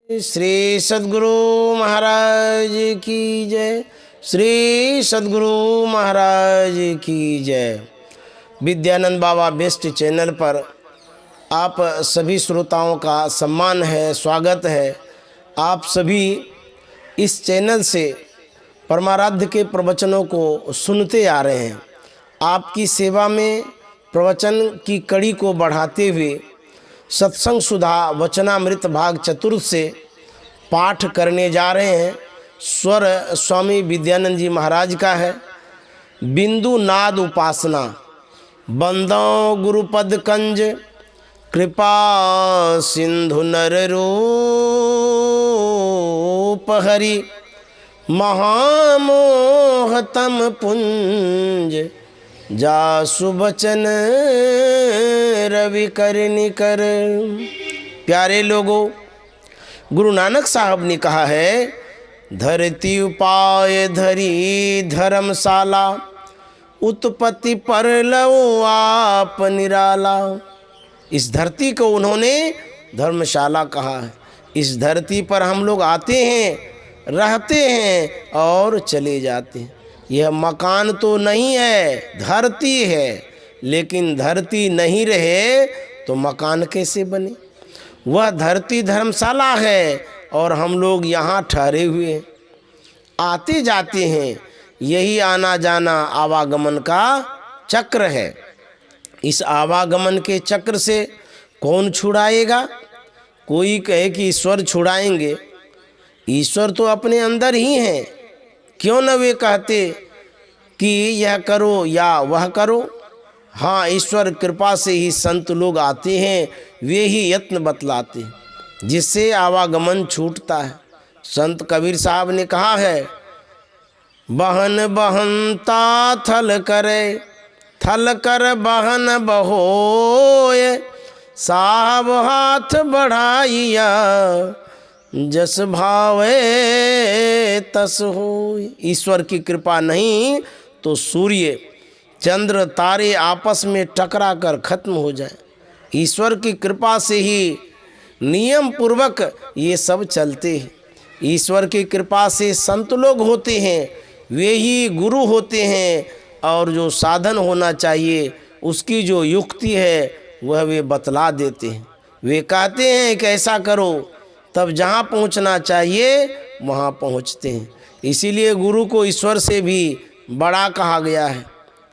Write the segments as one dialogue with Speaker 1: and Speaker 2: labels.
Speaker 1: श्री सद्गुरु महाराज की जय। श्री सद्गुरु महाराज की जय। विद्यानंद बाबा बेस्ट चैनल पर आप सभी श्रोताओं का सम्मान है, स्वागत है। आप सभी इस चैनल से परमाराध्य के प्रवचनों को सुनते आ रहे हैं। आपकी सेवा में प्रवचन की कड़ी को बढ़ाते हुए सत्संग सुधा वचनामृत भाग चतुर्थ से पाठ करने जा रहे हैं। स्वर स्वामी विद्यानंद जी महाराज का है। बिंदु नाद उपासना। बंदो गुरुपद कंज कृपा सिंधु नर रूप हरि महामोहतम पुंज जासु बचन रवि कर निकर। प्यारे लोगों, गुरु नानक साहब ने कहा है, धरती उपाय धरी धर्मशाला उत्पत्ति पर लो आप निराला। इस धरती को उन्होंने धर्मशाला कहा है। इस धरती पर हम लोग आते हैं, रहते हैं और चले जाते हैं। यह मकान तो नहीं है, धरती है। लेकिन धरती नहीं रहे तो मकान कैसे बने? वह धरती धर्मशाला है और हम लोग यहाँ ठहरे हुए हैं, आते जाते हैं। यही आना जाना आवागमन का चक्र है। इस आवागमन के चक्र से कौन छुड़ाएगा? कोई कहे कि ईश्वर छुड़ाएंगे। ईश्वर तो अपने अंदर ही हैं। क्यों न वे कहते कि यह करो या वह करो। हाँ, ईश्वर कृपा से ही संत लोग आते हैं, वे ही यत्न बतलाते हैं, जिससे आवागमन छूटता है। संत कबीर साहब ने कहा है, बहन बहनता थल करे, थल कर बहन बहोय, साहब हाथ बढ़ाइया, जस भावे तस होय। ईश्वर की कृपा नहीं तो सूर्य चंद्र तारे आपस में टकरा कर खत्म हो जाए। ईश्वर की कृपा से ही नियम पूर्वक ये सब चलते हैं। ईश्वर की कृपा से संत लोग होते हैं, वे ही गुरु होते हैं। और जो साधन होना चाहिए, उसकी जो युक्ति है, वह वे बतला देते हैं। वे कहते हैं कि ऐसा करो, तब जहाँ पहुँचना चाहिए वहाँ पहुँचते हैं। इसीलिए गुरु को ईश्वर से भी बड़ा कहा गया है।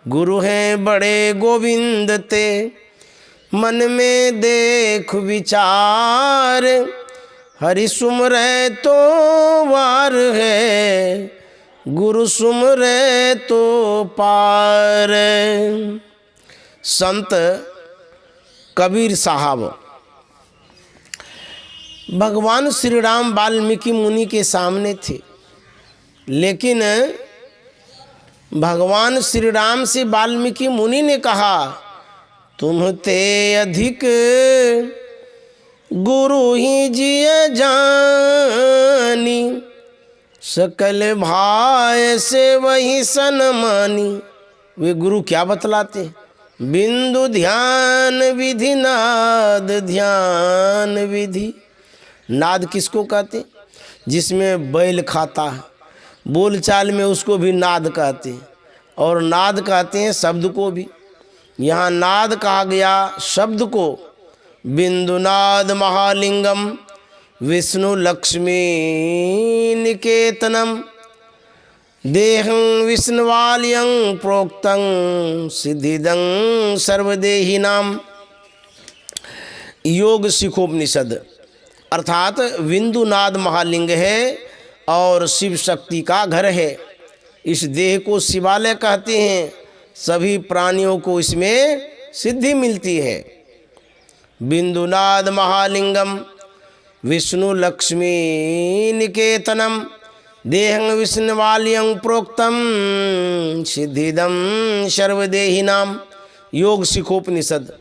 Speaker 1: गुरु हैं बड़े गोविंद ते, मन में देख विचार, हरि सुमरे तो वार है, गुरु सुमरे तो पार। संत कबीर साहब भगवान श्री राम वाल्मीकि मुनि के सामने थे, लेकिन भगवान श्री राम से वाल्मीकि मुनि ने कहा, तुम ते अधिक गुरु ही जिय जानी, सकल भाय से वही सनमानी। वे गुरु क्या बतलाते? बिंदु ध्यान विधि नाद ध्यान विधि। नाद किसको कहते? जिसमें बैल खाता है, बोलचाल में उसको भी नाद कहते हैं। और नाद कहते हैं शब्द को भी। यहाँ नाद कहा गया शब्द को। बिंदुनाद महालिंगम विष्णु लक्ष्मी निकेतनम, देहं विष्णुवाल्यं प्रोक्तं सिद्धिदं सर्वदेहिनाम। योग शिखोपनिषद। अर्थात बिंदुनाद महालिंग है और शिव शक्ति का घर है। इस देह को शिवालय कहते हैं। सभी प्राणियों को इसमें सिद्धि मिलती है। बिंदुनाद महालिंगम विष्णु लक्ष्मी निकेतनम, देहं विष्णुवाल्यं प्रोक्तम सिद्धिदम सर्वदेहिनाम। योग शिखोपनिषद।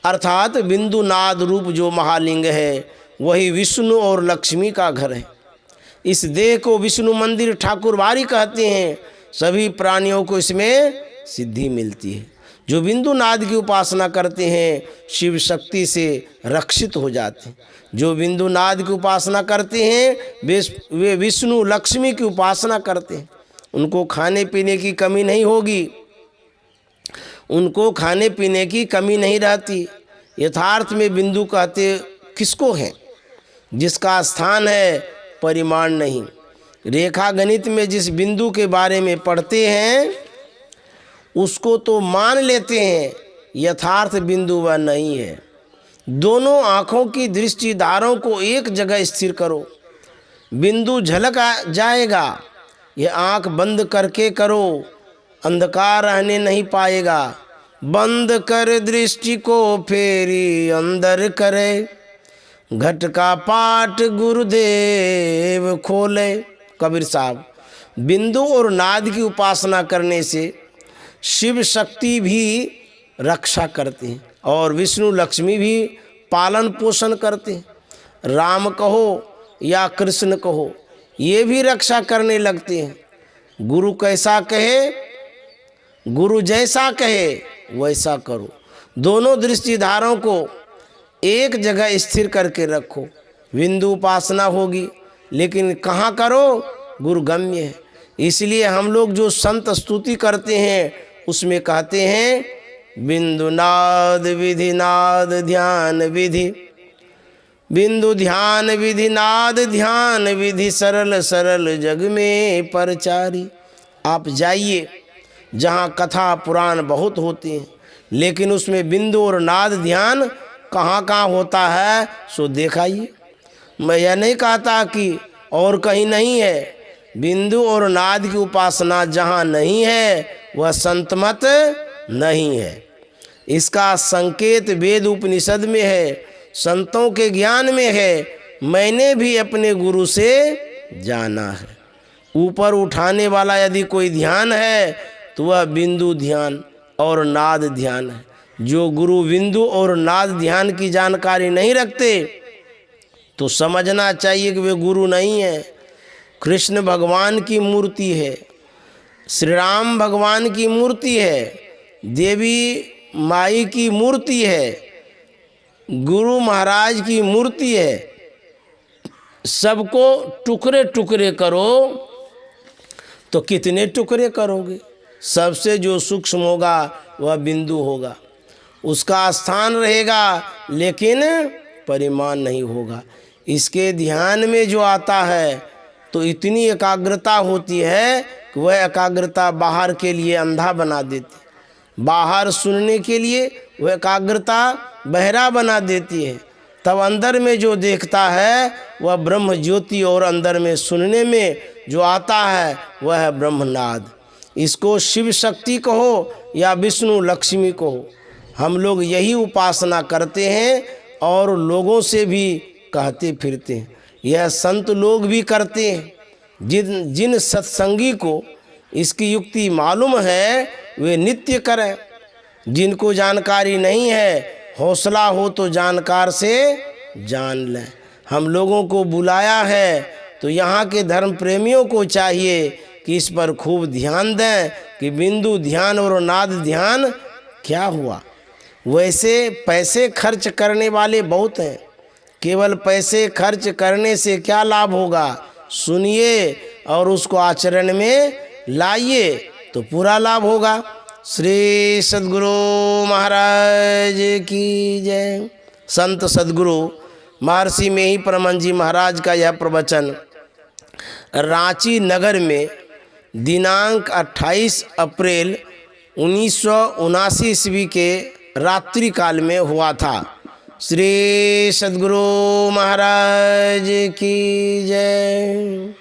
Speaker 1: अर्थात बिंदुनाद रूप जो महालिंग है, वही विष्णु और लक्ष्मी का घर है। इस देह को विष्णु मंदिर ठाकुरबाड़ी कहते हैं। सभी प्राणियों को इसमें सिद्धि मिलती है। जो बिंदु नाद की उपासना करते हैं शिव शक्ति से रक्षित हो जाते हैं। जो बिंदु नाद की उपासना करते हैं वे विष्णु लक्ष्मी की उपासना करते हैं। उनको खाने पीने की कमी नहीं होगी, उनको खाने पीने की कमी नहीं रहती। यथार्थ में बिंदु कहते किसको हैं? जिसका स्थान है परिमाण नहीं। रेखा गणित में जिस बिंदु के बारे में पढ़ते हैं उसको तो मान लेते हैं, यथार्थ बिंदु वह नहीं है। दोनों आँखों की दृष्टिधारों को एक जगह स्थिर करो, बिंदु झलक जाएगा। यह आँख बंद करके करो, अंधकार रहने नहीं पाएगा। बंद कर दृष्टि को फेरी अंदर करे, घट का पाठ गुरुदेव खोले। कबीर साहब, बिंदु और नाद की उपासना करने से शिव शक्ति भी रक्षा करते हैं और विष्णु लक्ष्मी भी पालन पोषण करते हैं। राम कहो या कृष्ण कहो, ये भी रक्षा करने लगते हैं। गुरु कैसा कहे, गुरु जैसा कहे वैसा करो। दोनों दृष्टिधारों को एक जगह स्थिर करके रखो। बिंदु उपासना होगी, लेकिन कहाँ करो? गुरुगम्य है। इसलिए हम लोग जो संत स्तुति करते हैं उसमें कहते हैं बिंदु नाद विधि नाद ध्यान विधि, बिंदु ध्यान विधि नाद ध्यान विधि, सरल सरल जग में परचारी। आप जाइए जहाँ कथा पुराण बहुत होते हैं, लेकिन उसमें बिंदु और नाद ध्यान कहाँ कहाँ होता है सो देखाइए। मैं यह नहीं कहता कि और कहीं नहीं है। बिंदु और नाद की उपासना जहाँ नहीं है वह संतमत नहीं है। इसका संकेत वेद उपनिषद में है, संतों के ज्ञान में है। मैंने भी अपने गुरु से जाना है। ऊपर उठाने वाला यदि कोई ध्यान है तो वह बिंदु ध्यान और नाद ध्यान है। जो गुरु बिंदु और नाद ध्यान की जानकारी नहीं रखते तो समझना चाहिए कि वे गुरु नहीं है। कृष्ण भगवान की मूर्ति है, श्री राम भगवान की मूर्ति है, देवी माई की मूर्ति है, गुरु महाराज की मूर्ति है। सबको टुकड़े टुकड़े करो तो कितने टुकड़े करोगे? सबसे जो सूक्ष्म होगा वह बिंदु होगा, उसका स्थान रहेगा लेकिन परिमाण नहीं होगा। इसके ध्यान में जो आता है तो इतनी एकाग्रता होती है कि वह एकाग्रता बाहर के लिए अंधा बना देती, बाहर सुनने के लिए वह एकाग्रता बहरा बना देती है। तब अंदर में जो देखता है वह ब्रह्म ज्योति और अंदर में सुनने में जो आता है वह है ब्रह्मनाद। इसको शिव शक्ति कहो या विष्णु लक्ष्मी कहो, हम लोग यही उपासना करते हैं और लोगों से भी कहते फिरते हैं। यह संत लोग भी करते हैं। जिन सत्संगी को इसकी युक्ति मालूम है वे नित्य करें। जिनको जानकारी नहीं है, हौसला हो तो जानकार से जान लें। हम लोगों को बुलाया है तो यहाँ के धर्म प्रेमियों को चाहिए कि इस पर खूब ध्यान दें कि बिंदु ध्यान और नाद ध्यान क्या हुआ। वैसे पैसे खर्च करने वाले बहुत हैं, केवल पैसे खर्च करने से क्या लाभ होगा? सुनिए और उसको आचरण में लाइए तो पूरा लाभ होगा। श्री सद्गुरु महाराज की जय। संत सद्गुरु महर्षि में ही परमहंस जी महाराज का यह प्रवचन रांची नगर में दिनांक 28 अप्रैल 1979 ईस्वी के रात्रि काल में हुआ था। श्री सद्गुरु महाराज की जय।